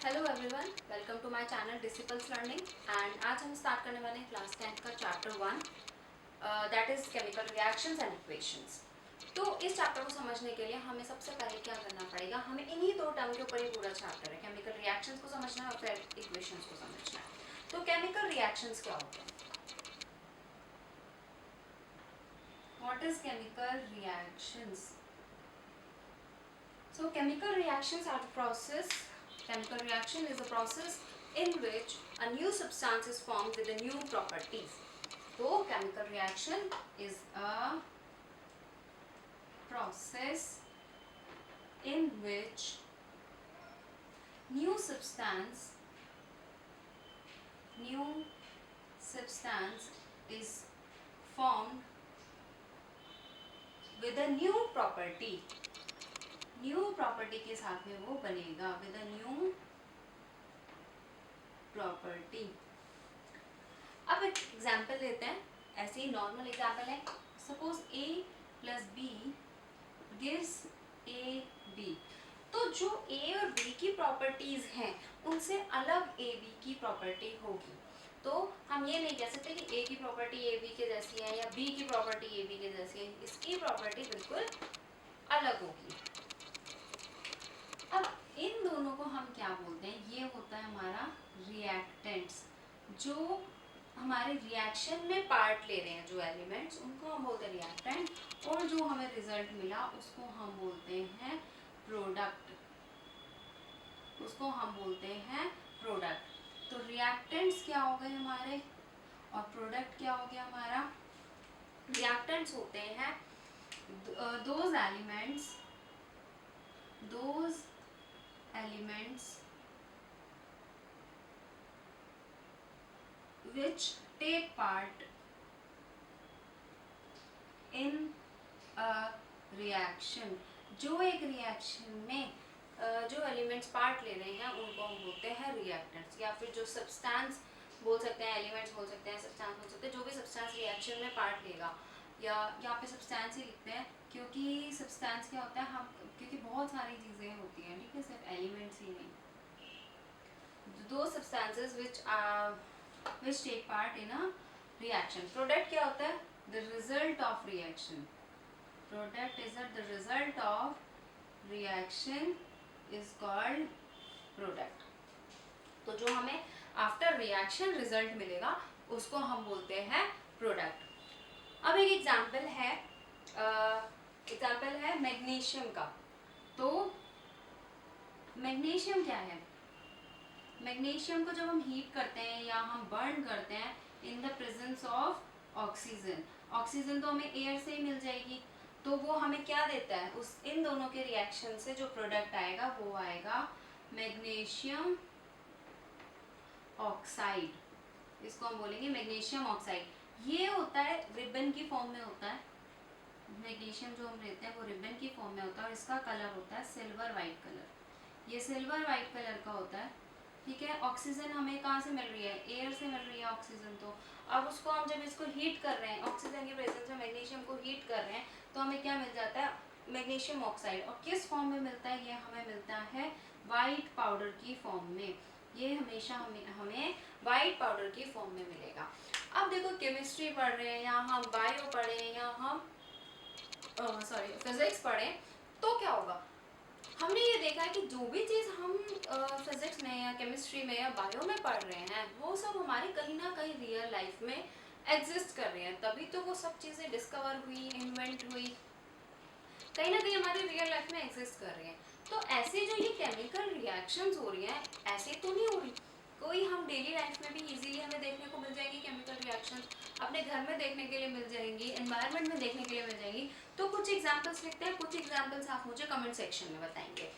Hello everyone, welcome to my channel disciples learning. And आज हम start करने वाले हैं क्लास 10 का chapter 1, that is chemical reactions and equations. तो इस चैप्टर को समझने के लिए हमें सबसे पहले क्या करना पड़ेगा, हमें इन्हीं दो टर्म के ऊपर ही पूरा चैप्टर है। केमिकल रिएक्शंस को समझना है और फिर इक्वेशंस को समझना है। तो केमिकल रिएक्शंस क्या होते हैं? What is chemical reactions? So chemical reactions are the process. Chemical reaction is a process in which a new substance is formed with a new properties. So chemical reaction is a process in which new substance is formed with a new property. New property के साथ में वो बनेगा with a new property. अब एक example लेते हैं, ऐसे ही नॉर्मल एग्जाम्पल है। Suppose A plus B gives A B. तो जो ए और बी की प्रॉपर्टीज हैं उनसे अलग ए बी की प्रॉपर्टी होगी। तो हम ये नहीं कह सकते कि ए की प्रॉपर्टी ए बी के जैसी है या बी की प्रॉपर्टी ए बी के जैसी है। इसकी प्रॉपर्टी बिल्कुल अलग होगी। अब इन दोनों को हम क्या बोलते हैं? ये होता है हमारा रिएक्टेंट्स। जो हमारे रिएक्शन में पार्ट ले रहे हैं जो एलिमेंट्स, उनको हम बोलते हैं रिएक्टेंट। और जो हमें रिजल्ट मिला उसको हम बोलते हैं प्रोडक्ट। तो रिएक्टेंट्स क्या हो गए हमारे और प्रोडक्ट क्या हो गया हमारा? रिएक्टेंट्स होते हैं those elements which take part in a reaction। जो एक रिएक्शन में जो एलिमेंट्स पार्ट ले रहे हैं उनको हम बोलते हैं रिएक्टेंट्स, या फिर जो सब्सटेंस बोल सकते हैं, एलिमेंट्स बोल सकते हैं, सब्सटेंस बोल सकते हैं। जो भी सब्सटेंस रिएक्शन में पार्ट लेगा, या यहाँ पे सब्सटेंस ही लिखते हैं क्योंकि सब्सटेंस क्या होता है, हम क्योंकि बहुत सारी चीज़ें होती हैं, ठीक है, सिर्फ एलिमेंट्स ही नहीं। दो substances which take part in a reaction। Product क्या होता है? the result of reaction। product is the result of reaction is called product। तो जो हमें आफ्टर रिएक्शन रिजल्ट मिलेगा उसको हम बोलते हैं प्रोडक्ट। अब एक एग्जाम्पल है मैग्नीशियम का। तो मैग्नीशियम क्या है? मैग्नीशियम को जब हम हीट करते हैं या हम बर्न करते हैं in the presence of oxygen, oxygen तो हमें एयर से ही मिल जाएगी, तो वो हमें क्या देता है? उस इन दोनों के रिएक्शन से जो प्रोडक्ट आएगा वो आएगा मैग्नीशियम ऑक्साइड। इसको हम बोलेंगे मैग्नीशियम ऑक्साइड। ये होता है रिबन की फॉर्म में होता है। मैग्नीशियम जो हम लेते हैं वो रिबन की फॉर्म में होता है और इसका कलर होता है सिल्वर वाइट कलर। ये सिल्वर वाइट कलर का होता है, ठीक है। ऑक्सीजन हमें कहाँ से मिल रही है? एयर से मिल रही है ऑक्सीजन। तो अब उसको हम जब इसको हीट कर रहे हैं, ऑक्सीजन के प्रेजेंस में मैग्नीशियम को हीट कर रहे हैं, तो हमें क्या मिल जाता है? Magnesium oxide. और किस फॉर्म में मिलता है? ये हमें मिलता है वाइट पाउडर की फॉर्म में। ये हमेशा हमें वाइट पाउडर की फॉर्म में मिलेगा। अब देखो, केमिस्ट्री पढ़ रहे हैं या हम बायो पढ़े या हम फिजिक्स पढ़े, तो क्या होगा? हमने ये देखा है कि जो भी चीज़ हम फिजिक्स में या केमिस्ट्री में या बायो में पढ़ रहे हैं वो सब हमारे कहीं ना कहीं रियल लाइफ में एग्जिस्ट कर रहे हैं। तभी तो वो सब चीज़ें डिस्कवर हुई, इन्वेंट हुई, कहीं ना कहीं हमारी रियल लाइफ में एग्जिस्ट कर रही हैं। तो ऐसे जो ये केमिकल रिएक्शंस हो रही हैं, ऐसे तो नहीं हो रही कोई, हम डेली लाइफ में भी इजीली हमें देखने को मिल जाएगी केमिकल रिएक्शंस, अपने घर में देखने के लिए मिल जाएंगी, एनवायरनमेंट में देखने के लिए मिल जाएंगी। तो कुछ एग्जांपल्स लिखते हैं, कुछ एग्जांपल्स आप मुझे कमेंट सेक्शन में बताएंगे।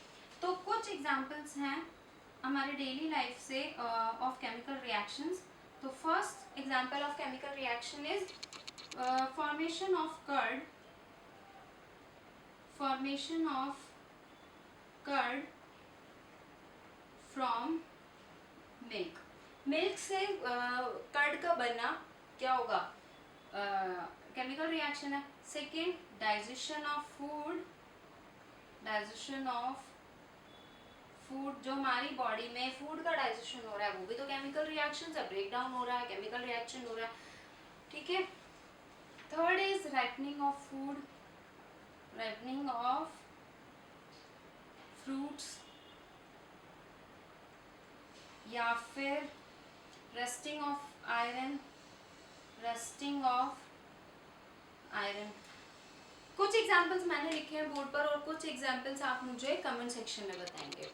तो कुछ एग्जांपल्स हैं हमारे डेली लाइफ से ऑफ केमिकल रिएक्शंस। तो first example of chemical reaction is formation of curd from milk. Milk से कर्ड का बनना क्या होगा? केमिकल रिएक्शन है। सेकेंड, डाइजेशन ऑफ फूड जो हमारी बॉडी में फूड का डाइजेशन हो रहा है वो भी तो केमिकल रिएक्शन से ब्रेक डाउन हो रहा है, केमिकल रिएक्शन हो रहा है, ठीक है। Third is ripening of food, ripening of fruits, या फिर rusting of iron, rusting of iron. कुछ एग्जाम्पल्स मैंने लिखे हैं बोर्ड पर और कुछ एग्जाम्पल्स आप मुझे कमेंट सेक्शन में बताएंगे।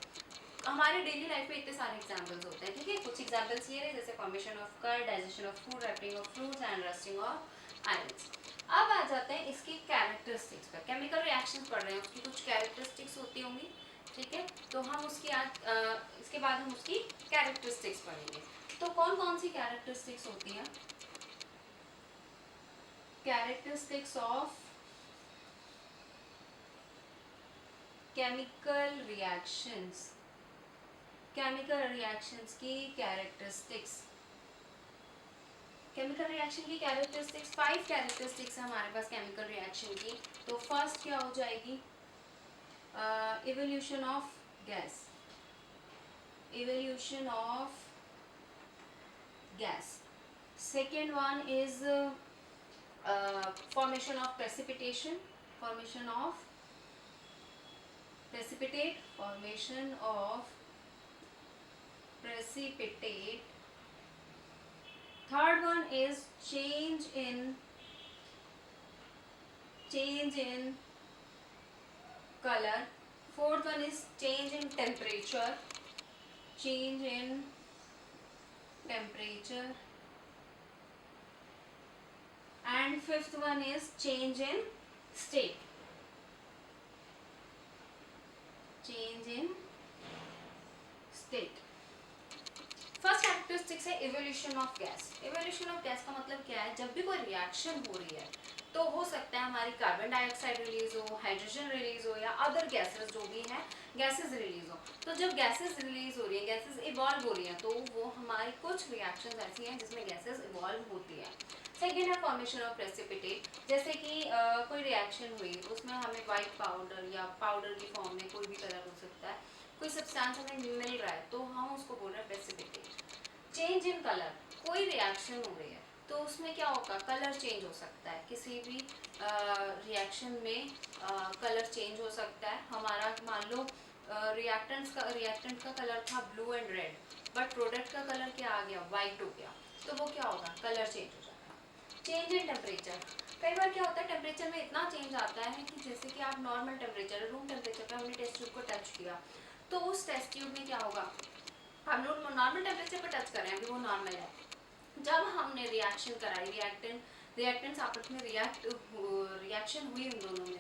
हमारे डेली लाइफ में इतने सारे एग्जाम्पल्स होते हैं, ठीक है। कुछ एग्जाम्पल्स ये रहे जैसे formation of curd, digestion of food, ripening of fruits and rusting of irons. अब आ जाते हैं इसकी कैरेक्टरिस्टिक्स पर। केमिकल रिएक्शंस पढ़ रहे हैं, उसकी कुछ कैरेक्टरिस्टिक्स होती होंगी, ठीक है। तो हम उसकी आज इसके बाद हम उसकी कैरेक्टरिस्टिक्स पढ़ेंगे। तो कौन कौन सी कैरेक्टरिस्टिक्स होती हैं? Characteristics of chemical reactions, chemical reactions की कैरेक्टरिस्टिक्स। केमिकल रिएक्शन की कैरेक्टरिस्टिक्स 5 कैरेक्टरिस्टिक्स है हमारे पास केमिकल रिएक्शन की। तो फर्स्ट क्या हो जाएगी? Evolution of gas, evolution of gas. Second one is formation of precipitation, formation of precipitate, formation of precipitate. Third one is change in color. Fourth one is change in temperature, change in temperature. And fifth one is change in state, change in state. First characteristics है evolution of gas. Evolution of gas का मतलब क्या है? जब भी कोई reaction हो रही है तो हो सकता है हमारी कार्बन डाइऑक्साइड रिलीज हो, हाइड्रोजन रिलीज हो, या अदर गैसेस जो भी हैं गैसेस रिलीज हो। तो जब गैसेस रिलीज हो रही है, गैसेस इवॉल्व हो रही हैं, तो वो हमारी कुछ रिएक्शंस ऐसी हैं जिसमें गैसेस इवॉल्व होती है। सेकेंड है फॉर्मेशन ऑफ प्रेसिपिटेट। जैसे कि कोई रिएक्शन हुई, उसमें हमें वाइट पाउडर या पाउडर की फॉर्म में कोई भी कलर हो सकता है, कोई सब्सटेंस हमें मिल रहा है, तो हम उसको बोल रहे हैं प्रेसिपिटेट। चेंज इन कलर, कोई रिएक्शन हो रही है तो उसमें क्या होगा? कलर चेंज हो सकता है। किसी भी रिएक्शन में कलर चेंज हो सकता है। हमारा मान लो रिएक्टेंट का कलर था blue and red, but product का कलर क्या आ गया? वाइट हो गया। तो वो क्या होगा? कलर चेंज हो जाएगा। चेंज इन टेम्परेचर, कई बार क्या होता है टेम्परेचर में इतना चेंज आता है कि जैसे कि आप नॉर्मल टेम्परेचर, रूम टेम्परेचर पर हमने टेस्ट ट्यूब को टच किया, तो उस टेस्ट ट्यूब में क्या होगा? हम लोग नॉर्मल टेम्परेचर पर टच कर रहे हैं, अभी वो नॉर्मल है। जब हमने रिएक्शन कराई, रिएक्टेंट्स आपस में रिएक्शन हुई उन दोनों में,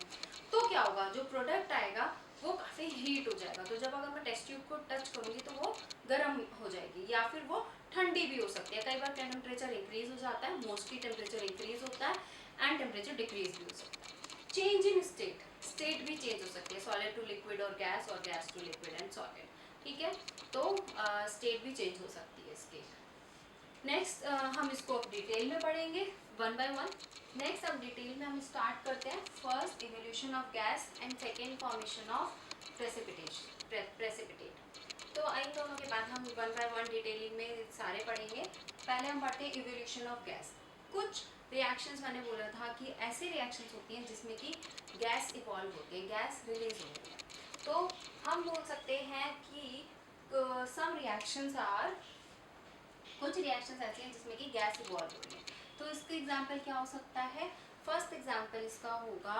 तो क्या होगा? जो प्रोडक्ट आएगा वो काफ़ी हीट हो जाएगा। तो जब अगर मैं टेस्ट ट्यूब को टच करूँगी तो वो गर्म हो जाएगी या फिर वो ठंडी भी हो सकती है। कई बार टेम्परेचर इंक्रीज हो जाता है, मोस्टली टेम्परेचर इंक्रीज होता है एंड टेम्परेचर डिक्रीज भी हो सकता है। चेंज इन स्टेट, स्टेट भी चेंज हो सकती है, सॉलिड टू लिक्विड और gas to liquid and solid, ठीक है। तो स्टेट भी चेंज हो सकती है इसकी। नेक्स्ट हम इसको अब डिटेल में पढ़ेंगे वन बाय वन। नेक्स्ट अब डिटेल में हम स्टार्ट करते हैं। First evolution of gas and second formation of precipitate. तो इन दोनों के बाद हम वन बाय वन डिटेलिंग में सारे पढ़ेंगे। पहले हम पढ़ते हैं इवोल्यूशन ऑफ गैस। कुछ रिएक्शंस मैंने बोला था कि ऐसी रिएक्शंस होती हैं जिसमें कि गैस इवॉल्व होती है, गैस रिलीज होती है। तो हम बोल सकते हैं कि सम रिएक्शंस आर, कुछ रिएक्शंस ऐसी हैं जिसमें कि गैस इवॉल्व हो रही है। तो इसका एग्जांपल क्या हो सकता है? फर्स्ट एग्जांपल इसका होगा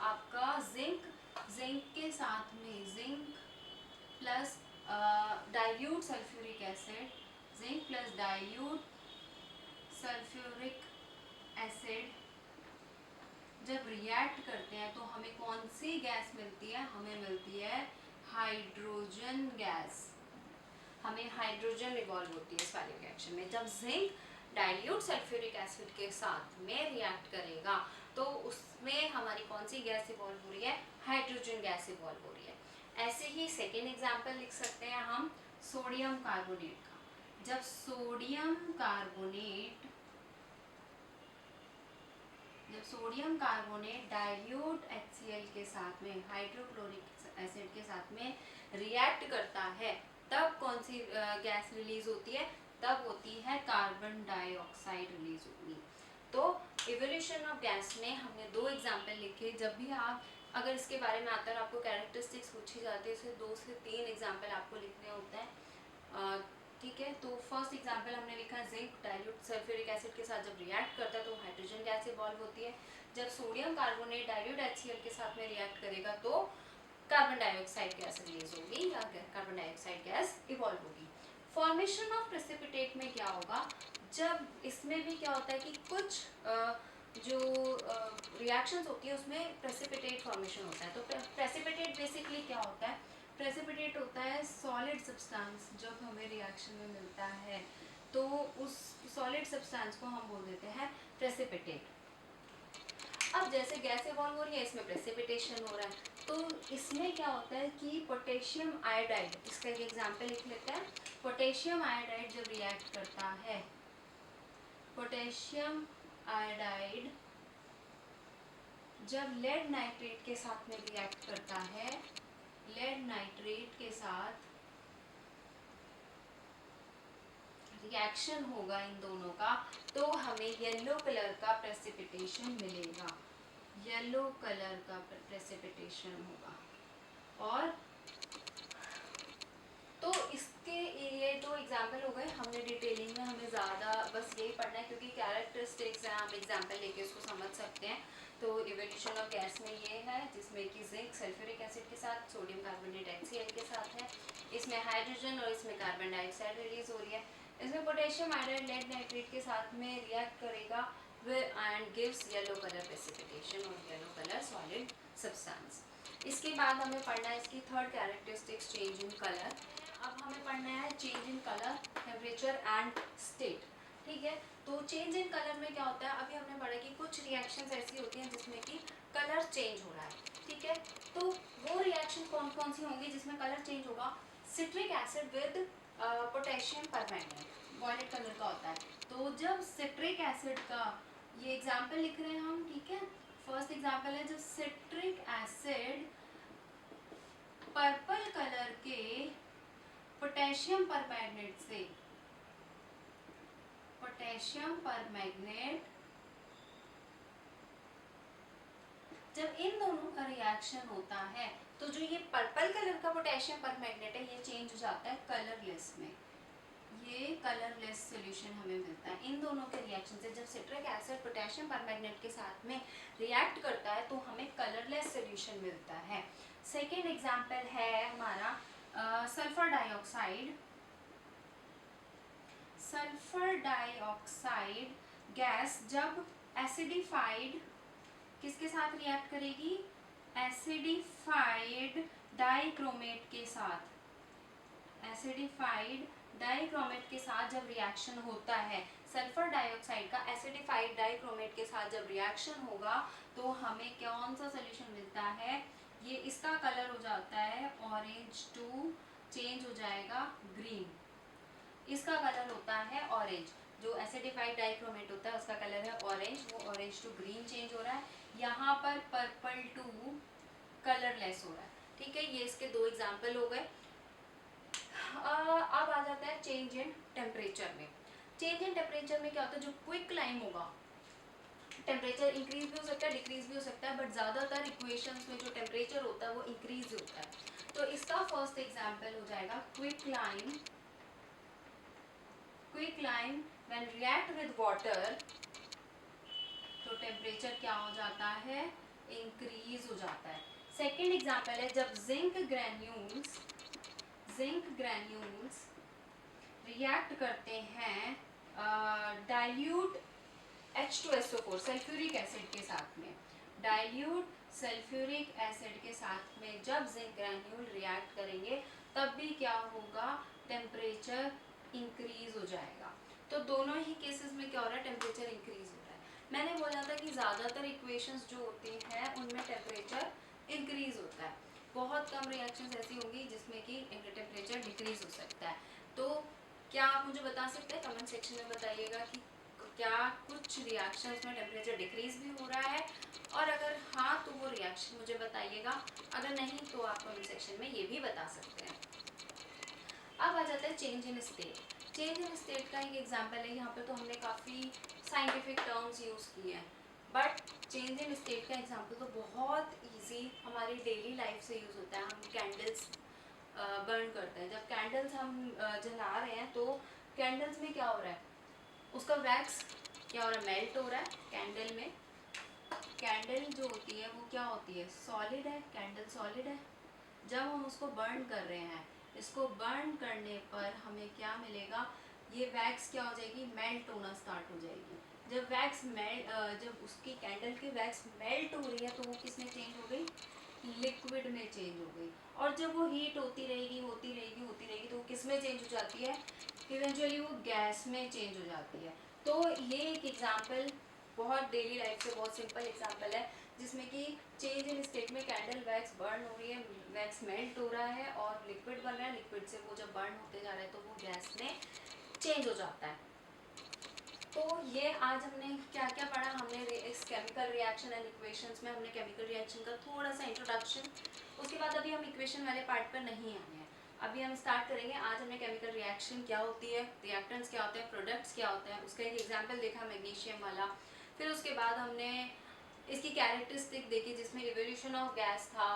आपका जिंक के साथ में zinc plus dilute sulphuric acid, zinc plus dilute sulphuric acid जब रिएक्ट करते हैं तो हमें कौन सी गैस मिलती है? हमें मिलती है हाइड्रोजन गैस। हमें हाइड्रोजन इवॉल्व होती है इस वाले रिएक्शन में। जब जिंक डाइल्यूट सल्फ्यूरिक एसिड के साथ में रिएक्ट करेगा तो उसमें हमारी कौन सी गैस इवॉल्व हो रही है? हाइड्रोजन गैस इवॉल्व हो रही है। ऐसे ही सेकेंड एग्जाम्पल लिख सकते हैं हम सोडियम कार्बोनेट का। जब सोडियम कार्बोनेट डाइल्यूट HCl के साथ में, हाइड्रोक्लोरिक एसिड के साथ में रिएक्ट करता है तब कौन सी गैस रिलीज होती है, तब होती है कार्बन डाइऑक्साइड रिलीज होगी। तो इवोल्यूशन ऑफ गैस में हमने 2 एग्जाम्पल लिखे। जब भी आप अगर इसके बारे में आता है आपको कैरेक्टरिस्टिक्स पूछी जाती है, इसे 2 से 3 एग्जाम्पल आपको लिखने होते हैं, ठीक है। तो फर्स्ट एग्जाम्पल हमने लिखा जिंक डाइल्यूट सल्फ्यूरिक एसिड के साथ जब रिएक्ट करता है तो हाइड्रोजन गैस इवॉल्व होती है। जब सोडियम कार्बोनेट डाइल्यूट HCl के साथ में रिएक्ट करेगा तो कार्बन डाइऑक्साइड गैस रिलीज होगी या कार्बन डाइऑक्साइड गैस इवॉल्व होगी। फॉर्मेशन ऑफ प्रेसिपिटेट में क्या होगा, जब इसमें भी क्या होता है कि कुछ जो रिएक्शंस होती है उसमें प्रेसिपिटेट फॉर्मेशन होता है। तो प्रेसिपिटेट बेसिकली क्या होता है, प्रेसिपिटेट होता है सॉलिड सब्सटेंस जब हमें रिएक्शन में मिलता है तो उस सॉलिड सब्सटेंस को हम बोल देते हैं प्रेसिपिटेट। अब जैसे गैस इवॉल्व हो रही है इसमें प्रेसिपिटेशन हो रहा है, तो इसमें क्या होता है कि पोटेशियम आयोडाइड, इसका एक एग्जांपल लिख लेते हैं। पोटेशियम आयोडाइड जब रिएक्ट करता है, पोटेशियम आयोडाइड जब लेड नाइट्रेट के साथ में रिएक्ट करता है, लेड नाइट्रेट के साथ रिएक्शन होगा इन दोनों का, तो हमें येलो कलर का प्रेसिपिटेशन मिलेगा, येलो कलर का प्रेसिपिटेशन होगा। और तो इसके ये 2 एग्जाम्पल हो गए। हमने डिटेलिंग में हमें ज़्यादा बस यही पढ़ना है क्योंकि कैरेक्टरिस्टिक्स हैं, हम एग्जाम्पल लेके उसको समझ सकते हैं। तो इवोल्यूशन ऑफ गैस में ये है जिसमें कि जिंक सल्फ्यूरिक एसिड के साथ सोडियम कार्बोनेट HCl के साथ है, इसमें हाइड्रोजन और इसमें कार्बन डाइऑक्साइड रिलीज हो रही है। इसमें पोटेशियम आयोडाइड लेड नाइट्रेट के साथ में रिएक्ट करेगा and gives yellow colour precipitation और येलो कलर सॉलिड सब्सटेंस। इसके बाद हमें पढ़ना है इसकी third characteristics, change in colour. अब हमें पढ़ना है change in colour, temperature and state, ठीक है। तो चेंज इन कलर में क्या होता है, अभी हमने पढ़ा कि कुछ रिएक्शंस ऐसी होती हैं जिसमें कि कलर चेंज हो रहा है, ठीक है। तो वो रिएक्शन कौन कौन सी होंगी जिसमें कलर चेंज होगा, citric acid with potassium permanganate, violet colour का होता है। तो जब सिट्रिक एसिड का, ये एग्जाम्पल लिख रहे हैं हम, ठीक है। फर्स्ट एग्जाम्पल है जब सिट्रिक एसिड पर्पल कलर के पोटेशियम परमैंगनेट से, पोटेशियम परमैंगनेट जब इन दोनों का रिएक्शन होता है तो जो ये पर्पल कलर का पोटेशियम परमैंगनेट है ये चेंज हो जाता है कलरलेस में, ये कलरलेस सॉल्यूशन हमें मिलता है इन दोनों के रिएक्शन से। जब सिट्रिक एसिड पोटेशियम परमैंगनेट के साथ में रिएक्ट करता है तो हमें कलरलेस सॉल्यूशन मिलता है। सेकेंड एग्जाम्पल है हमारा sulphur dioxide. Sulphur dioxide gas जब एसिडिफाइड किसके साथ रिएक्ट करेगी, एसिडिफाइड डाइक्रोमेट के साथ, एसिडिफाइड डाइक्रोमेट के साथ जब रिएक्शन होता है, सल्फर डाइऑक्साइड का एसिडिफाइड डाइक्रोमेट के साथ जब रिएक्शन होगा तो हमें कौन सा सॉल्यूशन मिलता है, ये इसका कलर हो जाता है ऑरेंज टू चेंज हो जाएगा ग्रीन, इसका कलर होता है ऑरेंज। जो एसिडिफाइड डाइक्रोमेट होता है उसका कलर है ऑरेंज, वो ऑरेंज टू ग्रीन चेंज हो रहा है। यहाँ पर पर्पल टू कलरलेस हो रहा है, ठीक है। ये इसके 2 एग्जाम्पल हो गए। अब आ जाता है चेंज इन टेम्परेचर में। चेंज इन टेम्परेचर में क्या होता है, जो क्विक क्लाइम होगा, टेम्परेचर इंक्रीज भी हो सकता है डिक्रीज भी हो सकता है, बट ज़्यादातर इक्वेशंस में जो टेम्परेचर होता है वो इंक्रीज होता है। तो इसका फर्स्ट एग्जाम्पल हो जाएगा quick climb. Quick climb when react with water तो टेम्परेचर क्या हो जाता है, इंक्रीज हो जाता है। सेकेंड एग्जाम्पल है जब जिंक ग्रैन्यूल्स रिएक्ट करते हैं डाइल्यूट H2SO4 सल्फ्यूरिक एसिड के साथ में, डाइल्यूट सल्फ्यूरिक एसिड के साथ में जब जिंक ग्रैन्यूल रिएक्ट करेंगे तब भी क्या होगा, टेम्परेचर इंक्रीज हो जाएगा। तो दोनों ही केसेस में क्या हो रहा है, टेम्परेचर इंक्रीज हो रहा है। मैंने बोला था कि ज़्यादातर इक्वेशंस जो होती हैं उनमें टेम्परेचर इंक्रीज होता है, बहुत कम रिएक्शंस ऐसी होंगी जिसमें कि टेम्परेचर डिक्रीज हो सकता है। तो क्या आप मुझे बता सकते हैं, कमेंट सेक्शन में बताइएगा कि क्या कुछ रिएक्शंस में टेम्परेचर डिक्रीज भी हो रहा है, और अगर हाँ तो वो रिएक्शन मुझे बताइएगा, अगर नहीं तो आप कमेंट सेक्शन में ये भी बता सकते हैं। अब आ जाता है change in state. Change in state का एक एग्जांपल है, यहाँ पे तो हमने काफ़ी साइंटिफिक टर्म्स यूज़ किए हैं, बट चेंज इन स्टेट का एग्जांपल तो बहुत इजी हमारी डेली लाइफ से यूज़ होता है। हम कैंडल्स बर्न करते हैं, जब कैंडल्स हम जला रहे हैं तो कैंडल्स में क्या हो रहा है, उसका वैक्स क्या हो रहा है, मेल्ट हो रहा है कैंडल में। कैंडल जो होती है वो क्या होती है, सॉलिड है, कैंडल सॉलिड है। जब हम उसको बर्न कर रहे हैं, इसको बर्न करने पर हमें क्या मिलेगा, ये वैक्स क्या हो जाएगी, मेल्ट होना स्टार्ट हो जाएगी। जब वैक्स मेल्ट, जब उसकी कैंडल की वैक्स मेल्ट हो रही है तो वो किस में चेंज हो गई, लिक्विड में चेंज हो गई। और जब वो हीट होती रहेगी होती रहेगी होती रहेगी तो वो किस में चेंज हो जाती है, इवेंचुअली वो गैस में चेंज हो जाती है। तो ये एक एग्जांपल बहुत डेली लाइफ से बहुत सिंपल एग्जांपल है, जिसमें कि चेंज इन स्टेट में कैंडल वैक्स बर्न हो रही है, वैक्स मेल्ट हो रहा है और लिक्विड बन रहा है, लिक्विड से वो जब बर्न होते जा रहा है तो वो गैस में चेंज हो जाता है। तो ये आज हमने क्या क्या पढ़ा, हमने इस केमिकल रिएक्शन एंड इक्वेशंस में हमने केमिकल रिएक्शन का थोड़ा सा इंट्रोडक्शन, उसके बाद अभी हम इक्वेशन वाले पार्ट पर नहीं आए हैं, अभी हम स्टार्ट करेंगे। आज हमने केमिकल रिएक्शन क्या होती है, रिएक्टेंट्स क्या होते हैं, प्रोडक्ट्स क्या होते हैं, उसका एक एग्जाम्पल देखा मैग्नीशियम वाला। फिर उसके बाद हमने इसकी कैरेक्टरिस्टिक देखी जिसमें इवोल्यूशन ऑफ गैस था,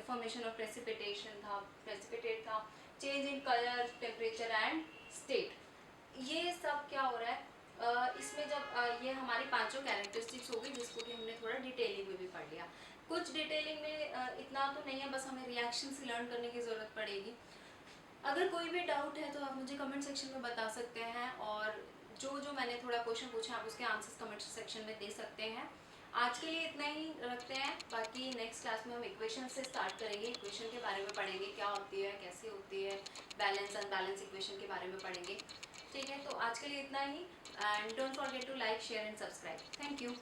फॉर्मेशन ऑफ प्रेसिपिटेशन था, प्रेसिपिटेट था, change in colour, temperature and state. ये सब क्या हो रहा है, इसमें जब ये हमारी पांचों कैरेक्टरिस्टिक्स हो गई, जिसको कि हमने थोड़ा डिटेलिंग में भी पढ़ लिया। कुछ डिटेलिंग में इतना तो नहीं है, बस हमें रिएक्शन से लर्न करने की ज़रूरत पड़ेगी। अगर कोई भी डाउट है तो आप मुझे कमेंट सेक्शन में बता सकते हैं, और जो जो मैंने थोड़ा क्वेश्चन पूछा आप उसके आंसर्स कमेंट सेक्शन में दे सकते हैं। आज के लिए इतना ही रखते हैं, बाकी नेक्स्ट क्लास में हम इक्वेशन से स्टार्ट करेंगे, इक्वेशन के बारे में पढ़ेंगे, क्या होती है, कैसे होती है, बैलेंस अनबैलेंस इक्वेशन के बारे में पढ़ेंगे। ठीक है, तो आज के लिए इतना ही, and don't forget to like, share and subscribe. Thank you.